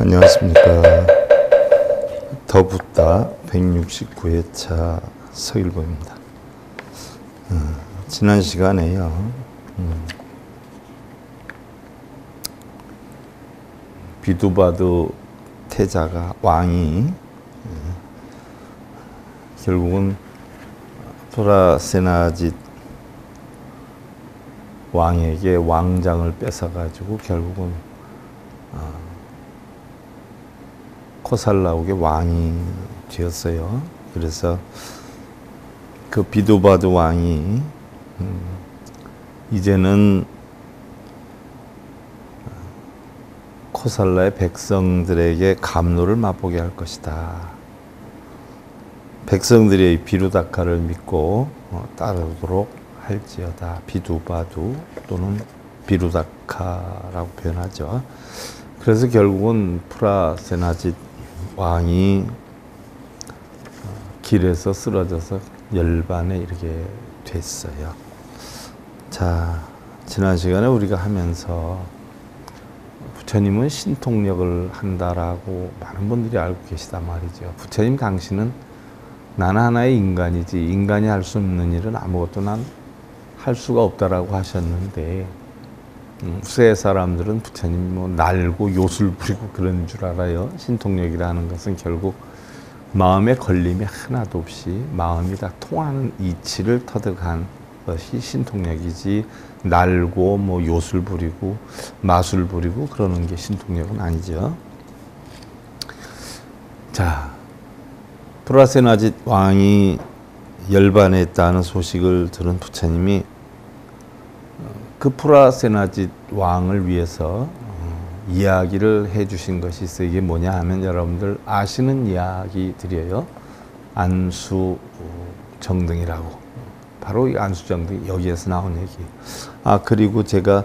안녕하십니까. 더 붓다 169회차 서일보입니다. 지난 시간에요. 비두바두 태자가 왕이 결국은 토라세나짓 왕에게 왕장을 뺏어가지고 결국은 코살라욱의 왕이 되었어요. 그래서 그 비두바두 왕이 이제는 코살라의 백성들에게 감로를 맛보게 할 것이다. 백성들이 비루다카를 믿고 따르도록 할지어다. 비두바두 또는 비루다카라고 표현하죠. 그래서 결국은 프라세나짓 왕이 길에서 쓰러져서 열반에 이르게 됐어요. 자, 지난 시간에 우리가 하면서 부처님은 신통력을 한다라고 많은 분들이 알고 계시단 말이죠. 부처님 당신은 나는 하나의 인간이지 인간이 할 수 없는 일은 아무것도 난 할 수가 없다라고 하셨는데 후세 사람들은 부처님 뭐 날고 요술 부리고 그런 줄 알아요. 신통력이라는 것은 결국 마음의 걸림이 하나도 없이 마음이 다 통하는 이치를 터득한 것이 신통력이지 날고 뭐 요술 부리고 마술 부리고 그러는 게 신통력은 아니죠. 자, 프라세나짓 왕이 열반했다는 소식을 들은 부처님이 그 프라세나짓 왕을 위해서 이야기를 해주신 것이 있어요. 이게 뭐냐 하면 여러분들 아시는 이야기들이에요. 안수정등이라고. 바로 이 안수정등 여기에서 나온 얘기. 그리고 제가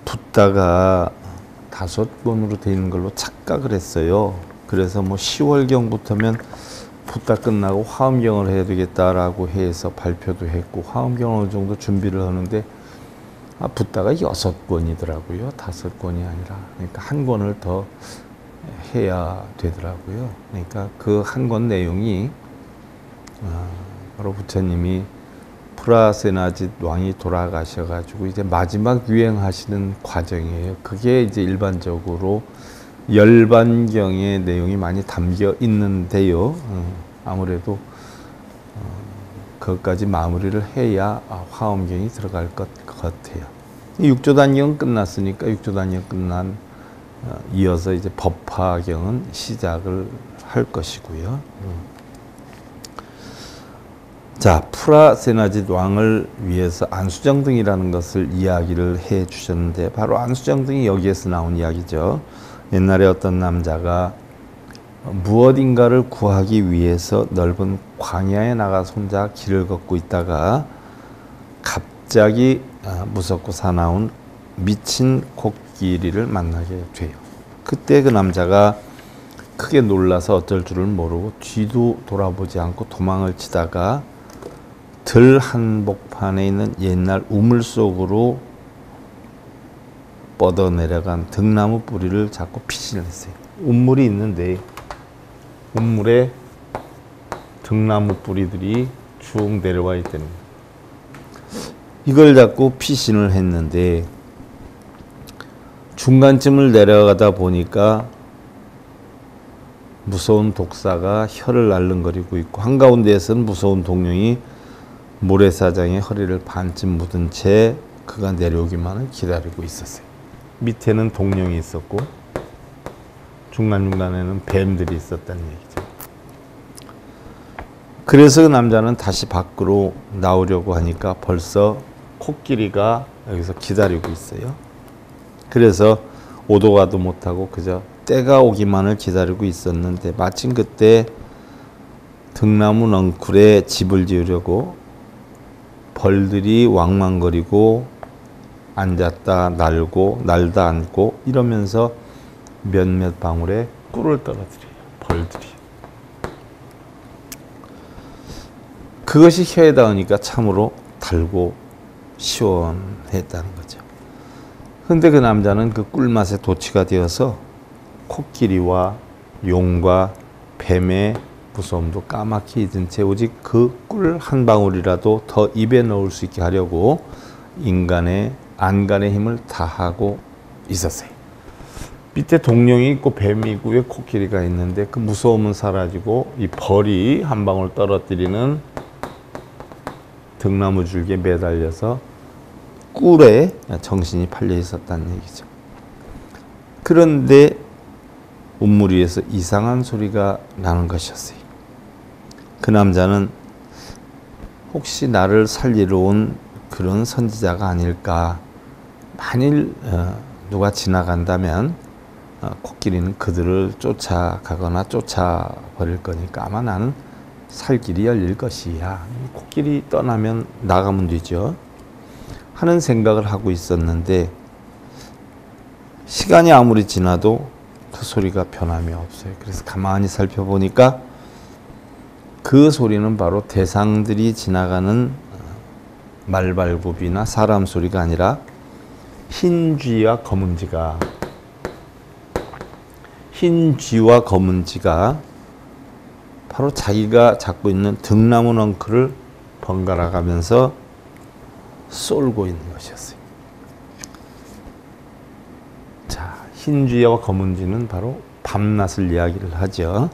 붓다가 5권으로 되어 있는 걸로 착각을 했어요. 그래서 뭐 10월경부터면 붓다 끝나고 화엄경을 해야 되겠다라고 해서 발표도 했고 화엄경을 어느 정도 준비를 하는데 붓다가 6권이더라고요. 5권이 아니라. 그러니까 한 권을 더 해야 되더라고요. 그러니까 그 한 권 내용이 바로 부처님이 프라세나짓 왕이 돌아가셔가지고 이제 마지막 유행하시는 과정이에요. 그게 이제 일반적으로 열반경의 내용이 많이 담겨 있는데요. 아무래도 그것까지 마무리를 해야 화엄경이 들어갈 것 같아요. 육조단경 끝났으니까 육조단경 끝난 이어서 이제 법화경은 시작을 할 것이고요. 자, 프라세나짓 왕을 위해서 안수정등이라는 것을 이야기를 해 주셨는데 바로 안수정등이 여기에서 나온 이야기죠. 옛날에 어떤 남자가 무엇인가를 구하기 위해서 넓은 광야에 나가서 혼자 길을 걷고 있다가 갑자기 무섭고 사나운 미친 코끼리를 만나게 돼요. 그때 그 남자가 크게 놀라서 어쩔 줄을 모르고 뒤도 돌아보지 않고 도망을 치다가 들 한복판에 있는 옛날 우물 속으로 뻗어내려간 등나무 뿌리를 잡고 피신을 했어요. 우물이 있는데 우물에 등나무 뿌리들이 쭉 내려와 있다는 거예요. 이걸 잡고 피신을 했는데 중간쯤을 내려가다 보니까 무서운 독사가 혀를 날름거리고 있고 한가운데에서는 무서운 동룡이 모래사장에 허리를 반쯤 묻은 채 그가 내려오기만을 기다리고 있었어요. 밑에는 동룡이 있었고 중간중간에는 뱀들이 있었다는 얘기죠. 그래서 그 남자는 다시 밖으로 나오려고 하니까 벌써 코끼리가 여기서 기다리고 있어요. 그래서 오도 가도 못하고 그저 때가 오기만을 기다리고 있었는데 마침 그때 등나무 넝쿨에 집을 지으려고 벌들이 왕왕거리고 앉았다 날고 날다 앉고 이러면서 몇몇 방울에 꿀을 떨어뜨려요. 벌들이. 그것이 혀에 닿으니까 참으로 달고 시원했다는 거죠. 근데 그 남자는 그 꿀맛에 도취가 되어서 코끼리와 용과 뱀의 무서움도 까맣게 잊은 채 오직 그 꿀 한 방울이라도 더 입에 넣을 수 있게 하려고 인간의 안간의 힘을 다하고 있었어요. 밑에 동룡이 있고 뱀이 있고 왜 코끼리가 있는데 그 무서움은 사라지고 이 벌이 한 방울 떨어뜨리는 등나무 줄기에 매달려서 꿀에 정신이 팔려 있었다는 얘기죠. 그런데 우물 위에서 이상한 소리가 나는 것이었어요. 그 남자는 혹시 나를 살리러 온 그런 선지자가 아닐까. 만일 누가 지나간다면 코끼리는 그들을 쫓아가거나 쫓아버릴 거니까 아마 나는 살 길이 열릴 것이야. 코끼리 떠나면 나가면 되죠. 하는 생각을 하고 있었는데 시간이 아무리 지나도 그 소리가 변함이 없어요. 그래서 가만히 살펴보니까 그 소리는 바로 대상들이 지나가는 말발굽이나 사람 소리가 아니라 흰 쥐와 검은 쥐가 바로 자기가 잡고 있는 등나무 넝쿨을 번갈아 가면서 쏠고 있는 것이었어요. 자, 흰 쥐와 검은 쥐는 바로 밤낮을 이야기를 하죠.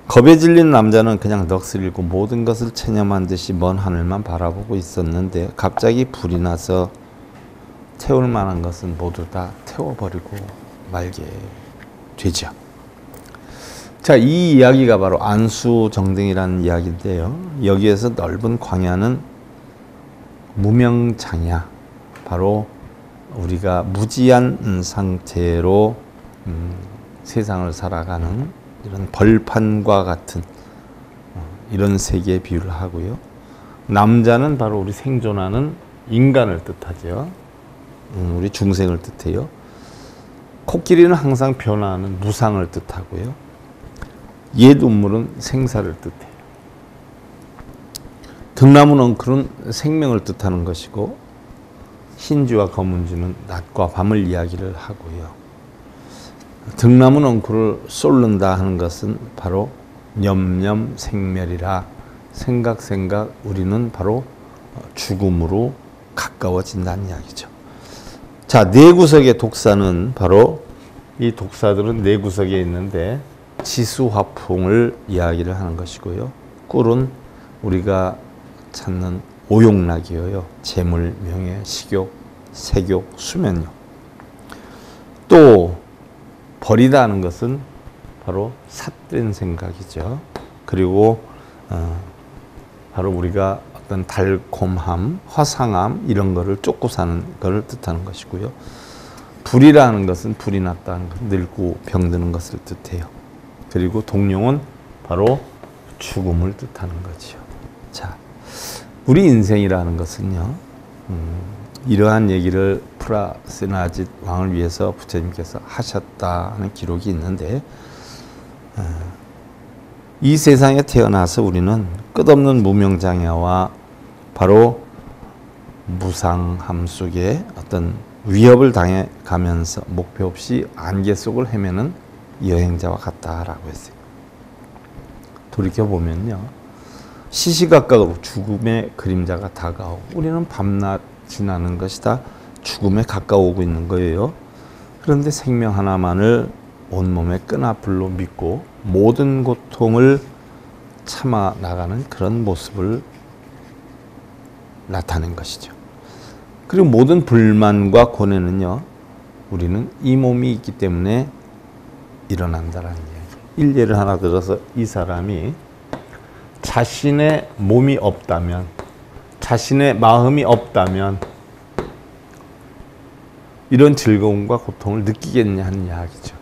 겁에 질린 남자는 그냥 넋을 잃고 모든 것을 체념한 듯이 먼 하늘만 바라보고 있었는데 갑자기 불이 나서 태울 만한 것은 모두 다 태워버리고 말게 되죠. 자, 이 이야기가 바로 안수정등이라는 이야기인데요. 여기에서 넓은 광야는 무명장야, 바로 우리가 무지한 상태로 세상을 살아가는 이런 벌판과 같은 이런 세계에 비유를 하고요. 남자는 바로 우리 생존하는 인간을 뜻하죠. 우리 중생을 뜻해요. 코끼리는 항상 변화하는 무상을 뜻하고요. 옛 우물은 생사를 뜻해요. 등나무 넝쿨은 생명을 뜻하는 것이고 흰쥐와 검은쥐는 낮과 밤을 이야기를 하고요. 등나무 넝쿨을 쏠른다 하는 것은 바로 념념생멸이라 생각 우리는 바로 죽음으로 가까워진다는 이야기죠. 자, 네 구석의 독사는 바로 이 독사들은 네 구석에 있는데 지수화풍을 이야기를 하는 것이고요. 꿀은 우리가 찾는 오욕락이에요. 재물, 명예, 식욕, 색욕, 수면욕. 또 버리다 하는 것은 바로 삿된 생각이죠. 그리고 바로 우리가 어떤 달콤함, 화상함 이런 거를 쫓고 사는 것을 뜻하는 것이고요. 불이라는 것은 불이 났다는 것, 늙고 병드는 것을 뜻해요. 그리고 동룡은 바로 죽음을 뜻하는 거죠. 자, 우리 인생이라는 것은요, 이러한 얘기를 프라세나짓 왕을 위해서 부처님께서 하셨다 하는 기록이 있는데, 이 세상에 태어나서 우리는 끝없는 무명장야와 바로 무상함 속에 어떤 위협을 당해 가면서 목표 없이 안개 속을 헤매는 여행자와 같다라고 했어요. 돌이켜보면요, 시시각각으로 죽음의 그림자가 다가오고 우리는 밤낮 지나는 것이 다 죽음에 가까워오고 있는 거예요. 그런데 생명 하나만을 온몸의 끈아풀로 믿고 모든 고통을 참아 나가는 그런 모습을 나타낸 것이죠. 그리고 모든 불만과 고뇌는요, 우리는 이 몸이 있기 때문에 일어난다라는 이야기. 일례를 하나 들어서 이 사람이 자신의 몸이 없다면, 자신의 마음이 없다면 이런 즐거움과 고통을 느끼겠냐 하는 이야기죠.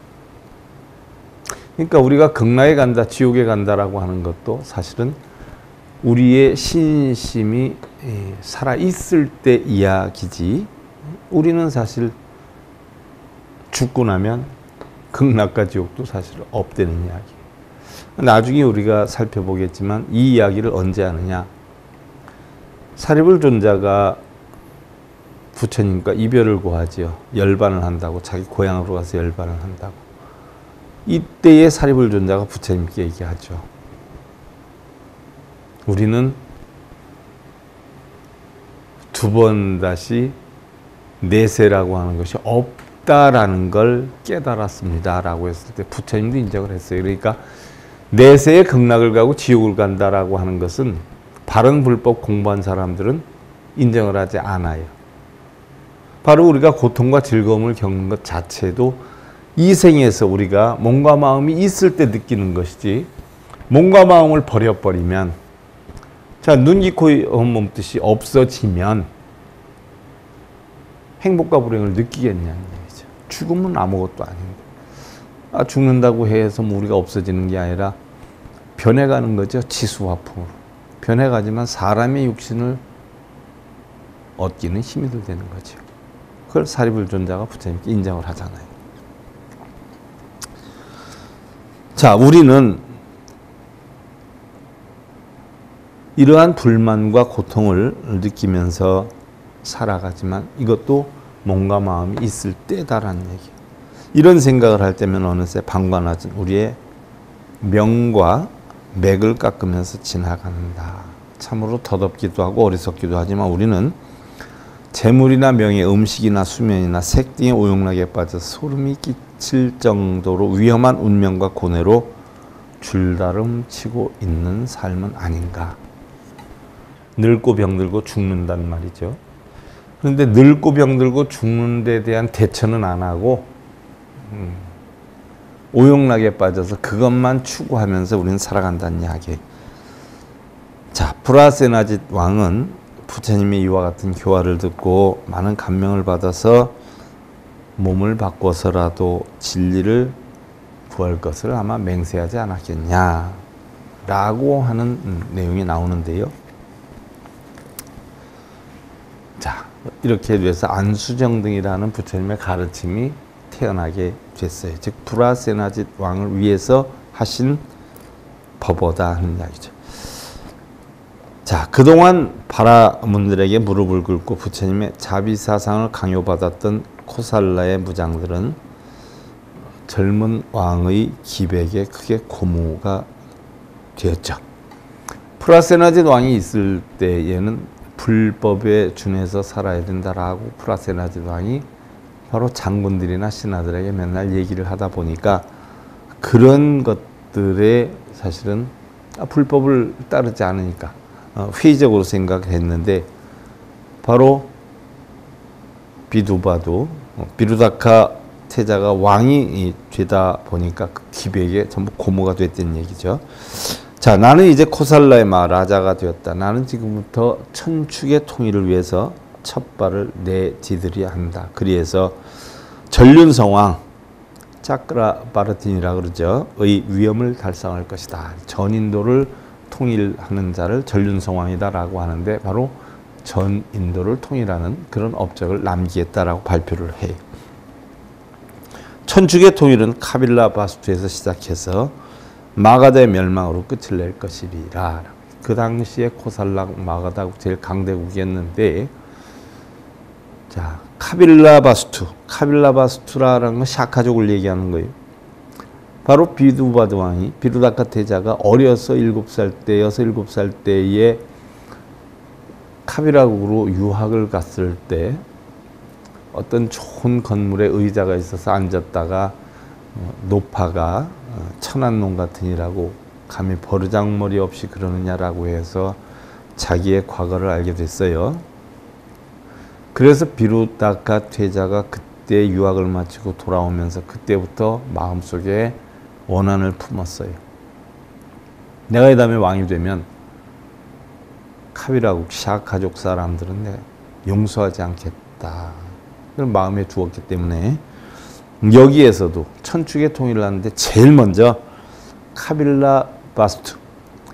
그러니까 우리가 극락에 간다, 지옥에 간다라고 하는 것도 사실은 우리의 신심이 살아있을 때 이야기지, 우리는 사실 죽고 나면 극락과 지옥도 사실 없다는 이야기. 나중에 우리가 살펴보겠지만 이 이야기를 언제 하느냐. 사리불 존자가 부처님과 이별을 고하지요. 열반을 한다고, 자기 고향으로 가서 열반을 한다고. 이때의 사리불존자가 부처님께 얘기하죠. 우리는 두 번 다시 내세라고 하는 것이 없다라는 걸 깨달았습니다 라고 했을 때 부처님도 인정을 했어요. 그러니까 내세의 극락을 가고 지옥을 간다라고 하는 것은 바른 불법 공부한 사람들은 인정을 하지 않아요. 바로 우리가 고통과 즐거움을 겪는 것 자체도 이 생에서 우리가 몸과 마음이 있을 때 느끼는 것이지, 몸과 마음을 버려버리면, 자, 눈, 귀, 코, 몸뜻이 없어지면 행복과 불행을 느끼겠냐는 얘기죠. 죽음은 아무것도 아닌데, 죽는다고 해서 뭐 우리가 없어지는 게 아니라 변해가는 거죠. 치수화풍으로 변해가지만 사람의 육신을 얻기는 힘이 들 되는 거죠. 그걸 사리불존자가 부처님께 인정을 하잖아요. 자, 우리는 이러한 불만과 고통을 느끼면서 살아가지만 이것도 몸과 마음이 있을 때다라는 얘기. 이런 생각을 할 때면 어느새 방관하진 우리의 명과 맥을 깎으면서 지나간다. 참으로 더덥기도 하고 어리석기도 하지만 우리는 재물이나 명예, 음식이나 수면이나 색 등의 오용락에 빠져서 소름이 끼칠 정도로 위험한 운명과 고뇌로 줄다름치고 있는 삶은 아닌가. 늙고 병들고 죽는단 말이죠. 그런데 늙고 병들고 죽는 데 대한 대처는 안 하고 오용락에 빠져서 그것만 추구하면서 우리는 살아간다는 이야기. 자, 브라세나짓 왕은 부처님의 이와 같은 교화를 듣고 많은 감명을 받아서 몸을 바꿔서라도 진리를 구할 것을 아마 맹세하지 않았겠냐 라고 하는 내용이 나오는데요. 자, 이렇게 돼서 안수정등이라는 부처님의 가르침이 태어나게 됐어요. 즉 브라세나짓 왕을 위해서 하신 법어다 하는 이야기죠. 자, 그동안 바라문들에게 무릎을 꿇고 부처님의 자비사상을 강요받았던 코살라의 무장들은 젊은 왕의 기백에 크게 고무가 되었죠. 프라세나짓 왕이 있을 때에는 불법에 준해서 살아야 된다라고 프라세나짓 왕이 바로 장군들이나 신하들에게 맨날 얘기를 하다 보니까 그런 것들에 사실은 불법을 따르지 않으니까 회의적으로 생각했는데 바로 비두바도 비루다카 태자가 왕이 되다 보니까 그 기백에 전부 고무가 됐다는 얘기죠. 자, 나는 이제 코살라의 마라자가 되었다. 나는 지금부터 천축의 통일을 위해서 첫 발을 내디들여야 한다. 그래서 전륜성왕 차크라바르틴이라 그러죠. 의 위엄을 달성할 것이다. 전인도를 통일하는 자를 전륜성왕이다라고 하는데 바로 전인도를 통일하는 그런 업적을 남기겠다라고 발표를 해요. 천축의 통일은 카빌라 바스투에서 시작해서 마가다의 멸망으로 끝을 낼 것이리라. 그 당시에 코살락 마가다국 제일 강대국이었는데, 자, 카빌라 바스투라는 건 샤카족을 얘기하는 거예요. 바로 비두바드 왕이 비루다카 태자가 어려서 7살 때, 6, 7살 때에 카빌라국으로 유학을 갔을 때 어떤 좋은 건물에 의자가 있어서 앉았다가 노파가 천한 놈 같으니라고 감히 버르장머리 없이 그러느냐라고 해서 자기의 과거를 알게 됐어요. 그래서 비루다카 태자가 그때 유학을 마치고 돌아오면서 그때부터 마음속에 원한을 품었어요. 내가 이 다음에 왕이 되면 카빌라국 샤카족 사람들은 내가 용서하지 않겠다. 그런 마음에 두었기 때문에 여기에서도 천축의 통일을 하는데 제일 먼저 카빌라 바스투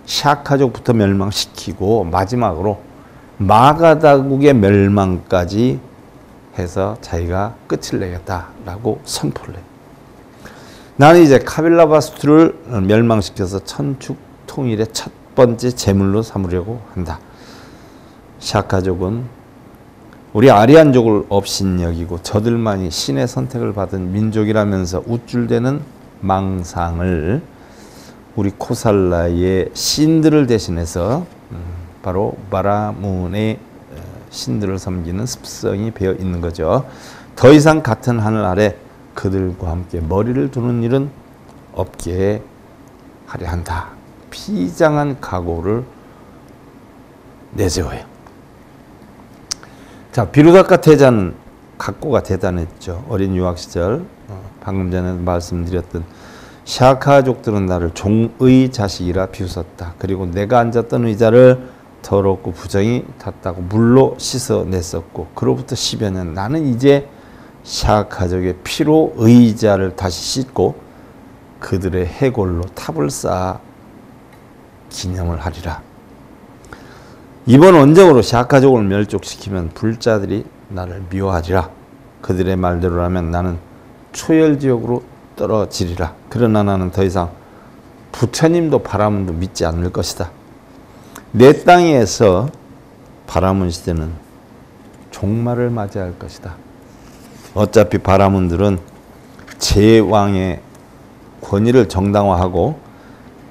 샤카족부터 멸망시키고 마지막으로 마가다국의 멸망까지 해서 자기가 끝을 내겠다라고 선포를 해요. 나는 이제 카빌라 바스투를 멸망시켜서 천축 통일의 첫 번째 제물로 삼으려고 한다. 샤카족은 우리 아리안족을 업신 여기고 저들만이 신의 선택을 받은 민족이라면서 우쭐대는 망상을 우리 코살라의 신들을 대신해서 바로 바라문의 신들을 섬기는 습성이 배어 있는 거죠. 더 이상 같은 하늘 아래 그들과 함께 머리를 두는 일은 없게 하려 한다. 비장한 각오를 내세워요. 자, 비루다카 태자는 각고가 대단했죠. 어린 유학 시절 방금 전에 말씀드렸던 샤카족들은 나를 종의 자식이라 비웃었다. 그리고 내가 앉았던 의자를 더럽고 부정이 탔다고 물로 씻어냈었고 그로부터 10여 년 나는 이제 샤카족의 피로 의자를 다시 씻고 그들의 해골로 탑을 쌓아 기념을 하리라. 이번 원정으로 샤카족을 멸족시키면 불자들이 나를 미워하리라. 그들의 말대로라면 나는 초열지옥으로 떨어지리라. 그러나 나는 더 이상 부처님도 바라문도 믿지 않을 것이다. 내 땅에서 바라문 시대는 종말을 맞이할 것이다. 어차피 바라문들은 제왕의 권위를 정당화하고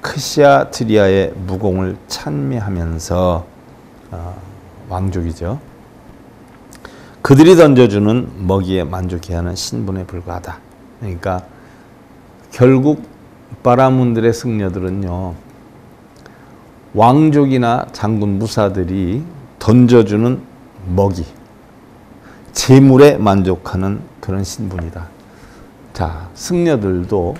크시아트리아의 무공을 찬미하면서 왕족이죠. 그들이 던져주는 먹이에 만족해야 하는 신분에 불과하다. 그러니까 결국 바라문들의 승려들은요, 왕족이나 장군 무사들이 던져주는 먹이, 재물에 만족하는 그런 신분이다. 자, 승려들도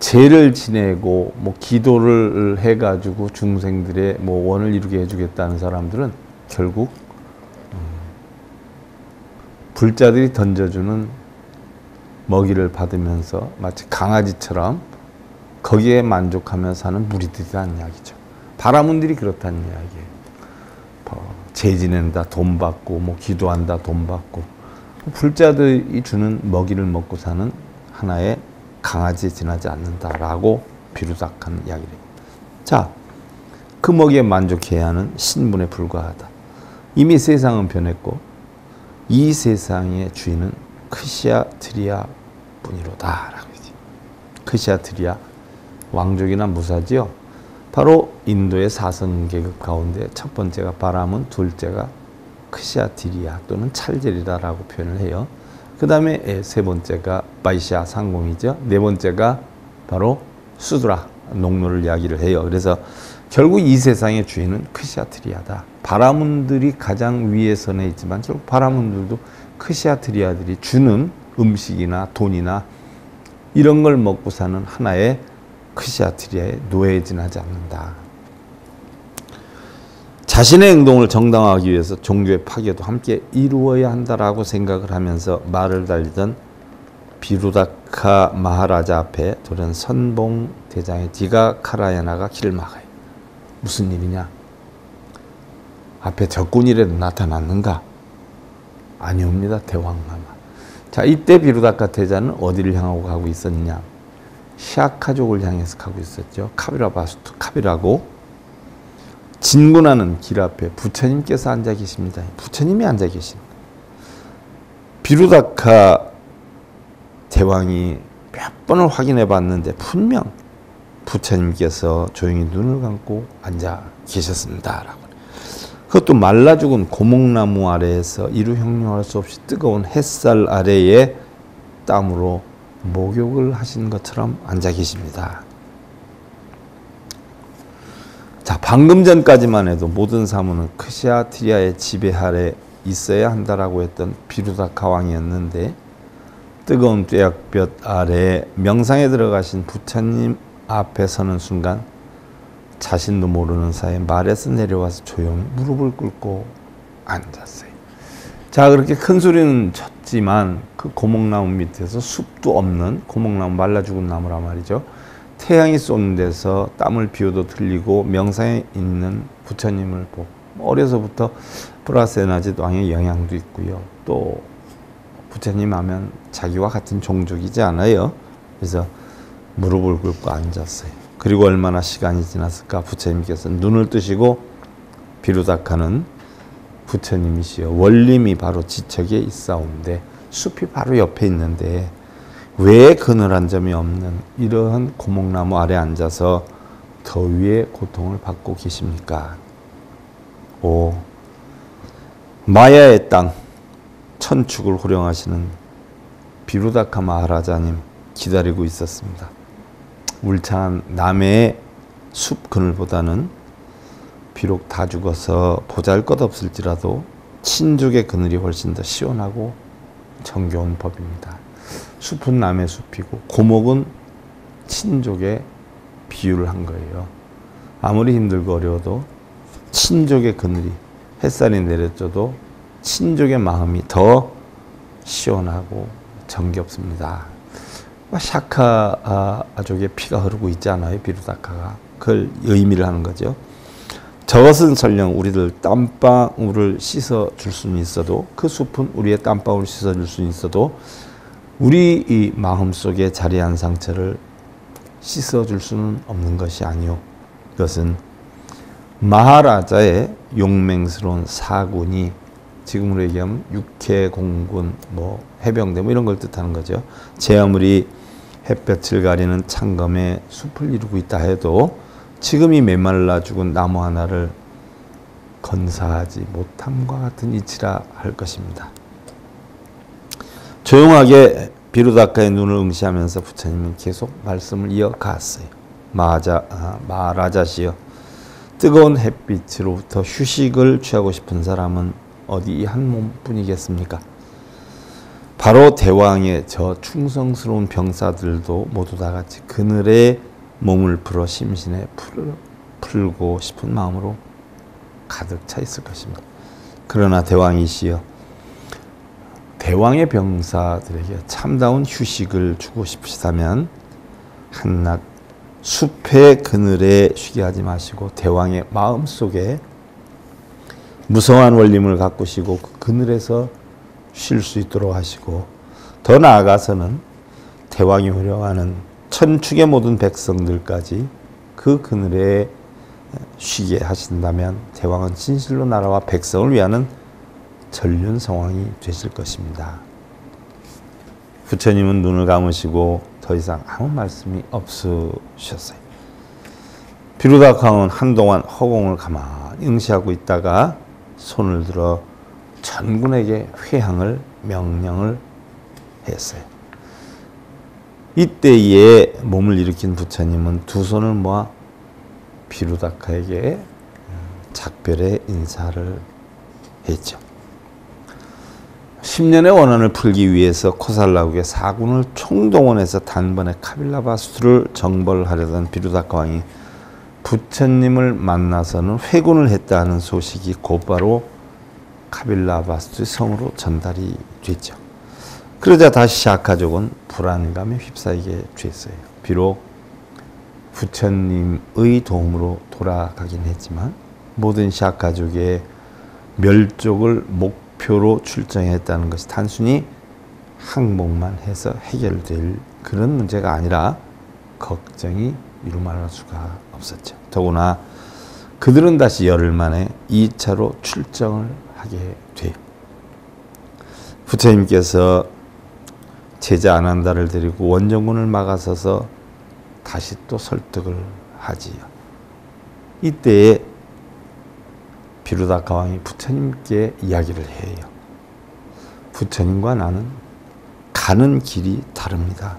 제를 지내고 뭐 기도를 해가지고 중생들의 뭐 원을 이루게 해주겠다는 사람들은 결국 불자들이 던져주는 먹이를 받으면서 마치 강아지처럼 거기에 만족하며 사는 무리들이라는 이야기죠. 바라문들이 그렇다는 이야기예요. 제 지낸다 돈 받고 뭐 기도한다 돈 받고 불자들이 주는 먹이를 먹고 사는 하나의 강아지에 지나지 않는다라고 비루닥하는 이야기를 해요. 자, 그 먹이에 만족해야 하는 신분에 불과하다. 이미 세상은 변했고 이 세상의 주인은 크시아트리아 뿐이로다 라고 했지. 크시아트리아 왕족이나 무사지요. 바로 인도의 사선 계급 가운데 첫 번째가 바라문, 둘째가 크시아트리아 또는 찰젤이다라고 표현을 해요. 그 다음에 세 번째가 바이샤 상공이죠. 네 번째가 바로 수드라 농노를 이야기를 해요. 그래서 결국 이 세상의 주인은 크시아트리아다. 바라문들이 가장 위에 선에 있지만 결국 바라문들도 크시아트리아들이 주는 음식이나 돈이나 이런 걸 먹고 사는 하나의 크시아트리아의 노예에 지나지 않는다. 자신의 행동을 정당화하기 위해서 종교의 파괴도 함께 이루어야 한다라고 생각을 하면서 말을 달리던 비루다카 마하라자 앞에 돌연 선봉 대장의 디가카라야나가 길을 막아요. 무슨 일이냐? 앞에 적군이라도 나타났는가? 아니옵니다. 대왕마마. 자, 이때 비루다카 대자는 어디를 향하고 가고 있었느냐? 샤카족을 향해서 가고 있었죠. 카비라바스투 카비라고 진군하는 길 앞에 부처님께서 앉아 계십니다. 부처님이 앉아 계십니다. 비루다카 대왕이 몇 번을 확인해 봤는데 분명 부처님께서 조용히 눈을 감고 앉아 계셨습니다라고. 그것도 말라 죽은 고목나무 아래에서 이루 형용할 수 없이 뜨거운 햇살 아래에 땀으로 목욕을 하신 것처럼 앉아 계십니다. 자, 방금 전까지만 해도 모든 사무는 크시아트리아의 지배 아래 있어야 한다라고 했던 비루다카 왕이었는데 뜨거운 뙤약볕 아래 명상에 들어가신 부처님 앞에 서는 순간 자신도 모르는 사이에 말에서 내려와서 조용히 무릎을 꿇고 앉았어요. 자, 그렇게 큰 소리는 쳤지만 그 고목나무 밑에서 숲도 없는 고목나무 말라 죽은 나무란 말이죠. 태양이 쏘는 데서 땀을 비워도 들리고 명상에 있는 부처님을 보고 어려서부터 프라세나짓 왕의 영향도 있고요. 또 부처님 하면 자기와 같은 종족이지 않아요. 그래서 무릎을 꿇고 앉았어요. 그리고 얼마나 시간이 지났을까 부처님께서 눈을 뜨시고 비루다카는 부처님이시여 원림이 바로 지척에 있사온데 숲이 바로 옆에 있는데 왜 그늘 한 점이 없는 이러한 고목나무 아래 앉아서 더위의 고통을 받고 계십니까? 5. 마야의 땅 천축을 호령하시는 비루다카 마하라자님 기다리고 있었습니다. 울창한 남해의 숲 그늘보다는 비록 다 죽어서 보잘것없을지라도 친족의 그늘이 훨씬 더 시원하고 정겨운 법입니다. 숲은 남의 숲이고 고목은 친족의 비유를 한 거예요. 아무리 힘들고 어려워도 친족의 그늘이 햇살이 내려져도 친족의 마음이 더 시원하고 정겹습니다. 샤카족의 피가 흐르고 있잖아요. 비루다카가. 그걸 의미를 하는 거죠. 저것은 설령 우리들 땀방울을 씻어줄 수는 있어도 그 숲은 우리의 땀방울을 씻어줄 수는 있어도 우리 이 마음속에 자리한 상처를 씻어줄 수는 없는 것이 아니오. 이것은 마하라자의 용맹스러운 사군이 지금으로 얘기하면 육해공군, 해병대 이런 걸 뜻하는 거죠. 제 아무리 햇볕을 가리는 창검에 숲을 이루고 있다 해도 지금 이 메말라 죽은 나무 하나를 건사하지 못함과 같은 이치라 할 것입니다. 조용하게 비루다카의 눈을 응시하면서 부처님은 계속 말씀을 이어갔어요. 마하라자시여, 뜨거운 햇빛으로부터 휴식을 취하고 싶은 사람은 어디 이 한 몸뿐이겠습니까? 바로 대왕의 저 충성스러운 병사들도 모두 다 같이 그늘에 몸을 풀어 심신에 풀고 싶은 마음으로 가득 차 있을 것입니다. 그러나 대왕이시여, 대왕의 병사들에게 참다운 휴식을 주고 싶으시다면 한낱 숲의 그늘에 쉬게 하지 마시고 대왕의 마음속에 무성한 원림을 가꾸시고 그 그늘에서 쉴 수 있도록 하시고, 더 나아가서는 대왕이 호령하는 천축의 모든 백성들까지 그 그늘에 쉬게 하신다면 대왕은 진실로 나라와 백성을 위하는 전륜 성왕이 되실 것입니다. 부처님은 눈을 감으시고 더 이상 아무 말씀이 없으셨어요. 비루다카는 한동안 허공을 가만히 응시하고 있다가 손을 들어 전군에게 회항을 명령을 했어요. 이때에 몸을 일으킨 부처님은 두 손을 모아 비루다카에게 작별의 인사를 했죠. 10년의 원한을 풀기 위해서 코살라국의 사군을 총동원해서 단번에 카빌라바스투를 정벌하려던 비루다카 왕이 부처님을 만나서는 회군을 했다는 소식이 곧바로 카빌라바스투의 성으로 전달이 됐죠. 그러자 다시 샤카족은 불안감에 휩싸이게 됐어요. 비록 부처님의 도움으로 돌아가긴 했지만 모든 샤카족의 멸족을 목표로 출정했다는 것이 단순히 항복만 해서 해결될 그런 문제가 아니라 걱정이 이루말할 수가 없었죠. 더구나 그들은 다시 열흘 만에 2차로 출정을 하게 돼요. 부처님께서 제자 아난다를 데리고 원정군을 막아서서 다시 또 설득을 하지요. 이때에 비루다카 왕이 부처님께 이야기를 해요. 부처님과 나는 가는 길이 다릅니다.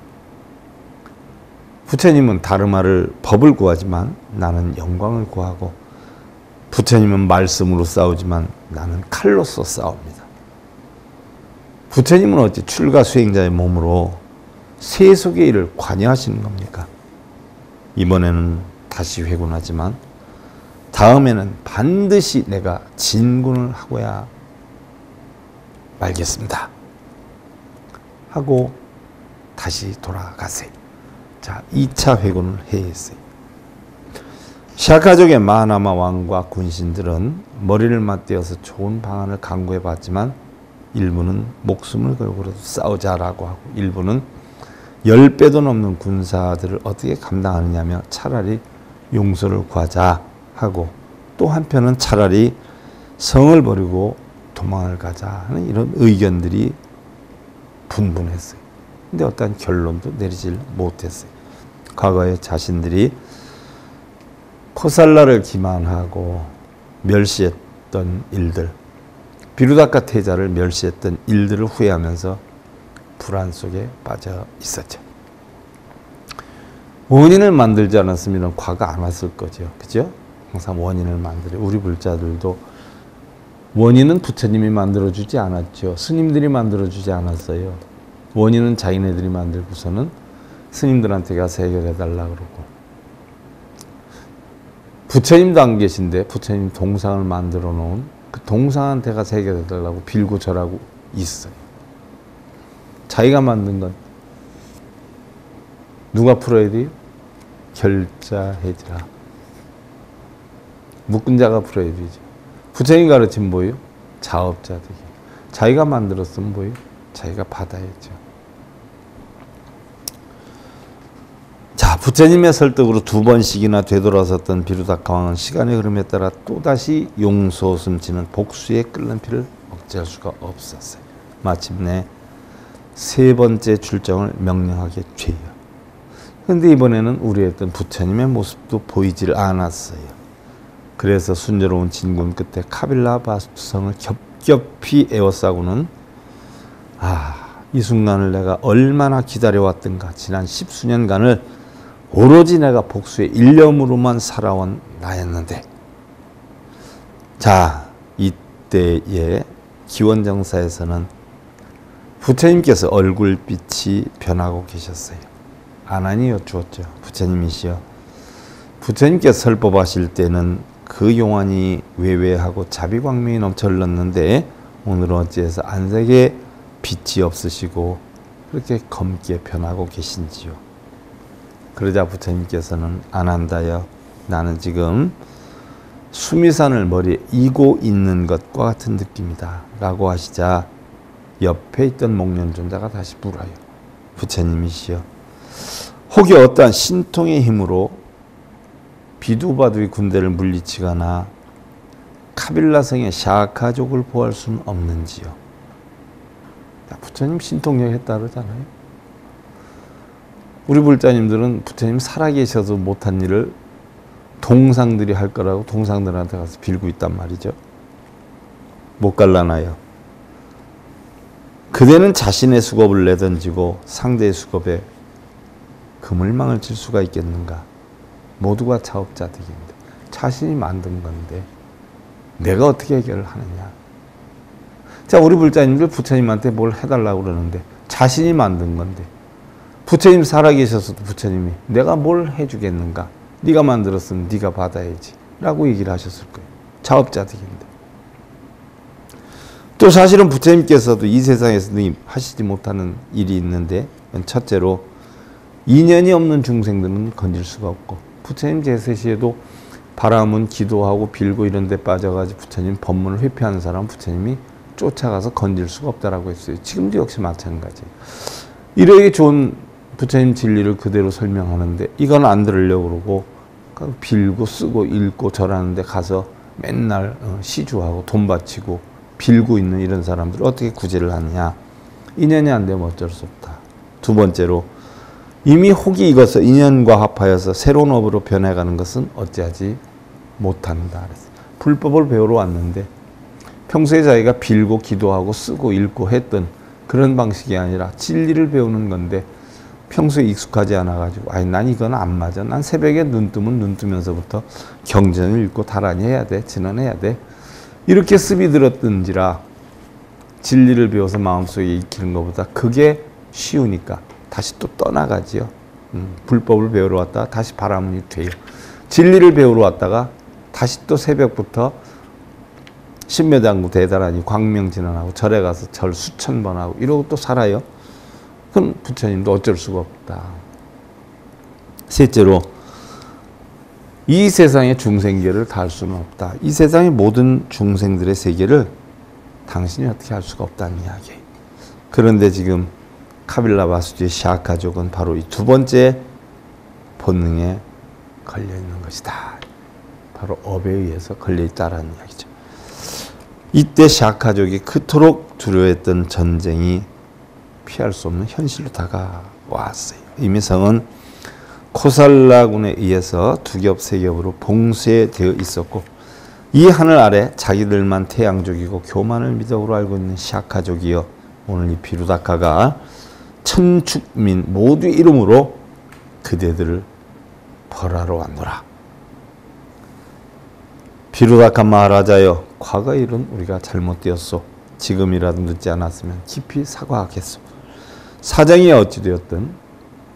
부처님은 다르마를 법을 구하지만 나는 영광을 구하고, 부처님은 말씀으로 싸우지만 나는 칼로서 싸웁니다. 부처님은 어찌 출가 수행자의 몸으로 세속의 일을 관여하시는 겁니까? 이번에는 다시 회군하지만 다음에는 반드시 내가 진군을 하고야 말겠습니다. 하고 다시 돌아갔어요. 자, 2차 회군을 해했어요. 샤카족의 마하나마 왕과 군신들은 머리를 맞대어서 좋은 방안을 강구해봤지만 일부는 목숨을 걸고라도 싸우자라고 하고, 일부는 10배도 넘는 군사들을 어떻게 감당하느냐며 차라리 용서를 구하자 하고, 또 한편은 차라리 성을 버리고 도망을 가자 하는 이런 의견들이 분분했어요. 근데 어떠한 결론도 내리질 못했어요. 과거에 자신들이 코살라를 기만하고 멸시했던 일들, 비루다카 태자를 멸시했던 일들을 후회하면서 불안 속에 빠져 있었죠. 원인을 만들지 않았으면 과가 안 왔을 거죠. 그죠? 항상 원인을 만들어. 우리 불자들도 원인은 부처님이 만들어주지 않았죠. 스님들이 만들어주지 않았어요. 원인은 자기네들이 만들고서는 스님들한테 가서 해결해달라 그러고. 부처님도 안 계신데 부처님 동상을 만들어 놓은 그 동상한테 가서 해결해달라고 빌고 절하고 있어요. 자기가 만든 건 누가 풀어야 돼요? 결자해지라. 묶은 자가 풀어야 되죠. 부처님 가르친 뭐예요? 자업자득이. 자기가 만들었으면 뭐예요? 자기가 받아야죠. 자, 부처님의 설득으로 2번씩이나 되돌아섰던 비루다카 왕은 시간의 흐름에 따라 또다시 용소 숨치는 복수의 끓는 피를 억제할 수가 없었어요. 마침내 3번째 출정을 명령하게 돼요. 그런데 이번에는 우려했던 부처님의 모습도 보이질 않았어요. 그래서 순조로운 진군 끝에 카빌라 바스투성을 겹겹이 에워싸고는 이 순간을 내가 얼마나 기다려왔던가. 지난 10수년간을 오로지 내가 복수의 일념으로만 살아온 나였는데. 자, 이때의 기원정사에서는 부처님께서 얼굴빛이 변하고 계셨어요. 아난이 여쭈었죠. 부처님이시여. 부처님께서 설법하실 때는 그 용안이 외외하고 자비광명이 넘쳐 흘렀는데 오늘은 어찌해서 안색에 빛이 없으시고 그렇게 검게 변하고 계신지요. 그러자 부처님께서는 아난다여, 나는 지금 수미산을 머리에 이고 있는 것과 같은 느낌이다 라고 하시자 옆에 있던 목련존자가 다시 물어요. 부처님이시여, 혹이 어떠한 신통의 힘으로 비두바두의 군대를 물리치거나 카빌라성의 샤카족을 보호할 수는 없는지요. 부처님 신통력 했다 그러잖아요. 우리 불자님들은 부처님 살아계셔서 못한 일을 동상들이 할 거라고 동상들한테 가서 빌고 있단 말이죠. 못 갈라나요. 그대는 자신의 수겁을 내던지고 상대의 수겁에 그물망을 칠 수가 있겠는가. 모두가 자업자득인데 자신이 만든 건데 내가 어떻게 해결을 하느냐. 자, 우리 불자님들 부처님한테 뭘 해달라고 그러는데 자신이 만든 건데 부처님 살아계셔서도 부처님이 내가 뭘 해주겠는가. 네가 만들었으면 네가 받아야지 라고 얘기를 하셨을 거예요. 자업자득인데. 또 사실은 부처님께서도 이 세상에서 하시지 못하는 일이 있는데, 첫째로 인연이 없는 중생들은 건질 수가 없고, 부처님 제세시에도 바람은 기도하고 빌고 이런 데 빠져가지고 부처님 법문을 회피하는 사람은 부처님이 쫓아가서 건질 수가 없다라고 했어요. 지금도 역시 마찬가지예요. 이러기 좋은 부처님 진리를 그대로 설명하는데 이건 안 들으려고 그러고 빌고 쓰고 읽고 절하는데 가서 맨날 시주하고 돈 바치고 빌고 있는 이런 사람들을 어떻게 구제를 하느냐. 인연이 안 되면 어쩔 수 없다. 2번째로 이미 혹이 익어서 인연과 합하여서 새로운 업으로 변해가는 것은 어찌하지 못한다. 불법을 배우러 왔는데 평소에 자기가 빌고 기도하고 쓰고 읽고 했던 그런 방식이 아니라 진리를 배우는 건데 평소에 익숙하지 않아가지고 난 이건 안 맞아. 난 새벽에 눈 뜨면 눈 뜨면서부터 경전을 읽고 다란히 해야 돼. 진언해야 돼. 이렇게 습이 들었던지라 진리를 배워서 마음속에 익히는 것보다 그게 쉬우니까 다시 또 떠나가지요. 불법을 배우러 왔다가 다시 바라문이 돼요. 진리를 배우러 왔다가 다시 또 새벽부터 신묘당구 대단하니 광명진언하고 절에 가서 절 수천 번 하고 이러고 또 살아요. 그럼 부처님도 어쩔 수가 없다. 셋째로 이 세상의 중생계를 다 할 수는 없다. 이 세상의 모든 중생들의 세계를 당신이 어떻게 할 수가 없다는 이야기예요. 그런데 지금 카빌라 바수지의 샤카족은 바로 이 2번째 본능에 걸려있는 것이다. 바로 업에 의해서 걸려있다라는 이야기죠. 이때 샤카족이 그토록 두려워했던 전쟁이 피할 수 없는 현실로 다가왔어요. 이미 성은 코살라군에 의해서 두 겹, 세 겹으로 봉쇄되어 있었고 이 하늘 아래 자기들만 태양족이고 교만을 미덕으로 알고 있는 시아카족이여 오늘 이 비루다카가 천축민 모두 이름으로 그대들을 벌하러 왔노라. 비루다카 마하라자여 과거의 일은 우리가 잘못되었소. 지금이라도 늦지 않았으면 깊이 사과하겠소. 사정이 어찌되었든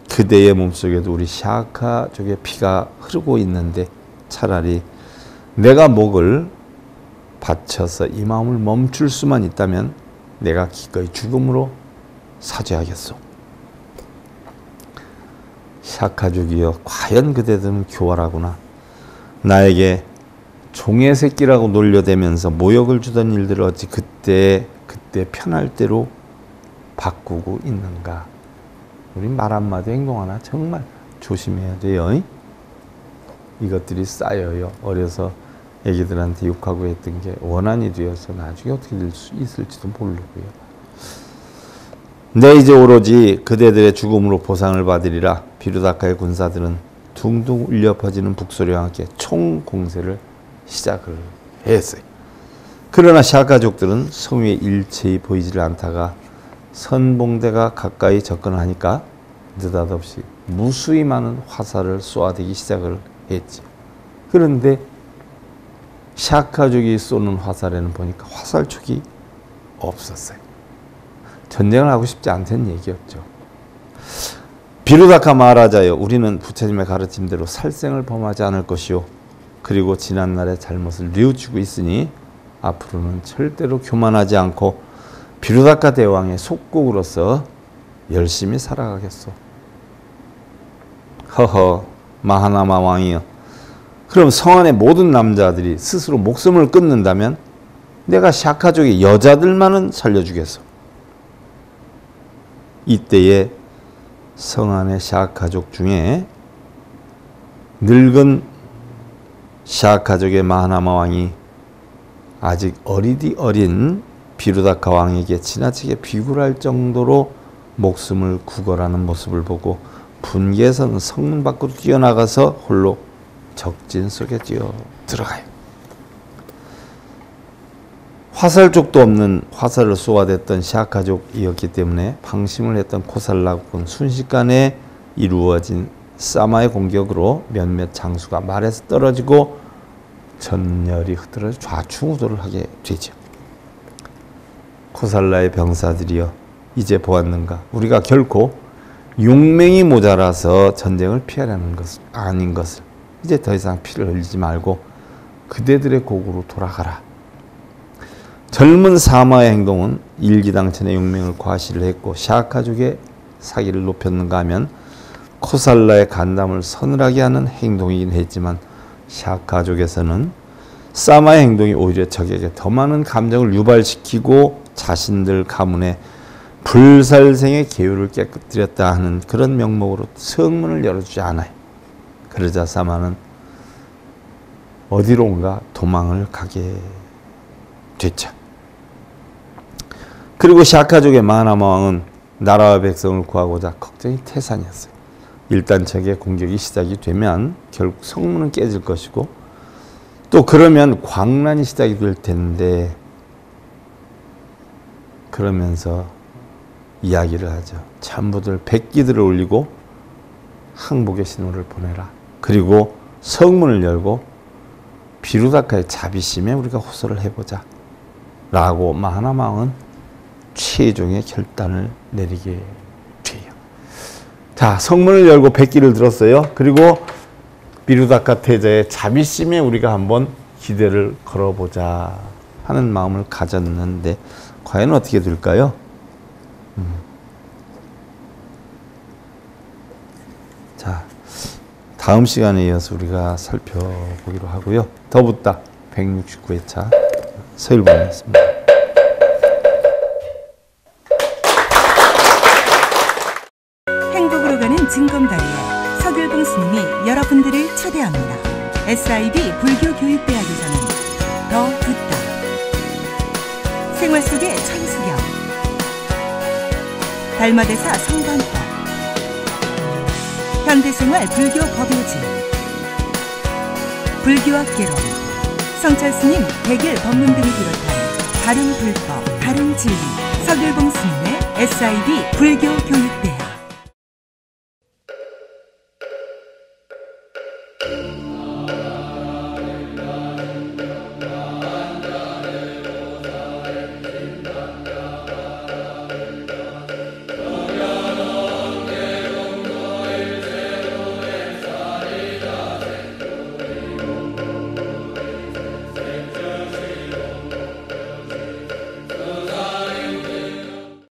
그대의 몸속에도 우리 시아카족의 피가 흐르고 있는데 차라리 내가 목을 바쳐서 이 마음을 멈출 수만 있다면 내가 기꺼이 죽음으로 사죄하겠소. 시아카족이여 과연 그대들은 교활하구나. 나에게 종의 새끼라고 놀려대면서 모욕을 주던 일들을 어찌 그때 편할 대로 바꾸고 있는가. 우리 말 한마디 행동 하나 정말 조심해야 돼요. 이것들이 쌓여요. 어려서 애기들한테 욕하고 했던 게 원한이 되어서 나중에 어떻게 될 수 있을지도 모르고요. 내 이제 오로지 그대들의 죽음으로 보상을 받으리라. 비루다카의 군사들은 둥둥 울려 퍼지는 북소리와 함께 총공세를 시작을 했어요. 그러나 시아카족들은 성 위에 일체히 보이지를 않다가 선봉대가 가까이 접근하니까 느닷없이 무수히 많은 화살을 쏘아대기 시작을 했지. 그런데 시아카족이 쏘는 화살에는 보니까 화살촉이 없었어요. 전쟁을 하고 싶지 않다는 얘기였죠. 비루다카 마하라자여 우리는 부처님의 가르침대로 살생을 범하지 않을 것이요. 그리고 지난날의 잘못을 뉘우치고 있으니 앞으로는 절대로 교만하지 않고 비루다카 대왕의 속국으로서 열심히 살아가겠소. 허허 마하나마 왕이여 그럼 성 안의 모든 남자들이 스스로 목숨을 끊는다면 내가 시아카족의 여자들만은 살려주겠소. 이때에 성 안의 시아카족 중에 늙은 시아카족의 마하나마 왕이 아직 어리디 어린 비루다카 왕에게 지나치게 비굴할 정도로 목숨을 구걸하는 모습을 보고 분개해서는 성문 밖으로 뛰어나가서 홀로 적진 속에 뛰어 들어가요. 화살족도 없는 화살을 쏘아댔던 시아카족이었기 때문에 방심을 했던 코살라군 순식간에 이루어진 사마의 공격으로 몇몇 장수가 말에서 떨어지고 전열이 흐트러져 좌충우돌을 하게 되죠. 코살라의 병사들이여 이제 보았는가. 우리가 결코 용맹이 모자라서 전쟁을 피하려는 것은 아닌 것을. 이제 더 이상 피를 흘리지 말고 그대들의 곡으로 돌아가라. 젊은 사마의 행동은 일기당천의 용맹을 과시를 했고 시아카족의 사기를 높였는가 하면 코살라의 간담을 서늘하게 하는 행동이긴 했지만 시아카족에서는 사마의 행동이 오히려 적에게 더 많은 감정을 유발시키고 자신들 가문에 불살생의 계율을 깨뜨렸다 하는 그런 명목으로 성문을 열어주지 않아요. 그러자 사마는 어디론가 도망을 가게 됐죠. 그리고 시아카족의 마하나마 왕은 나라와 백성을 구하고자 걱정이 태산이었어요. 일단 적의 공격이 시작이 되면 결국 성문은 깨질 것이고 또 그러면 광란이 시작이 될 텐데 그러면서 이야기를 하죠. 참부들 백기들을 올리고 항복의 신호를 보내라. 그리고 성문을 열고 비루다카의 자비심에 우리가 호소를 해보자 라고 마하나마 왕은 최종의 결단을 내리게 돼요. 자, 성문을 열고 백기를 들었어요. 그리고 비루다카 태자의 자비심에 우리가 한번 기대를 걸어보자 하는 마음을 가졌는데 과연 어떻게 될까요? 자, 다음 시간에 이어서 우리가 살펴보기로 하고요. 더붓다 169회차 서일봉이었습니다. 행복으로 가는 징검다리에 서길봉 스님이 여러분들을 초대합니다. SIB 불교교육대학에서는 더 듣다, 생활 속의 천수경, 달마대사 성관법, 현대생활 불교 법요지, 불교학개론, 성찰스님 백일 법문 등을 비롯한 다른 불법, 다른 진리, 서길봉 스님의 SIB 불교교육대학.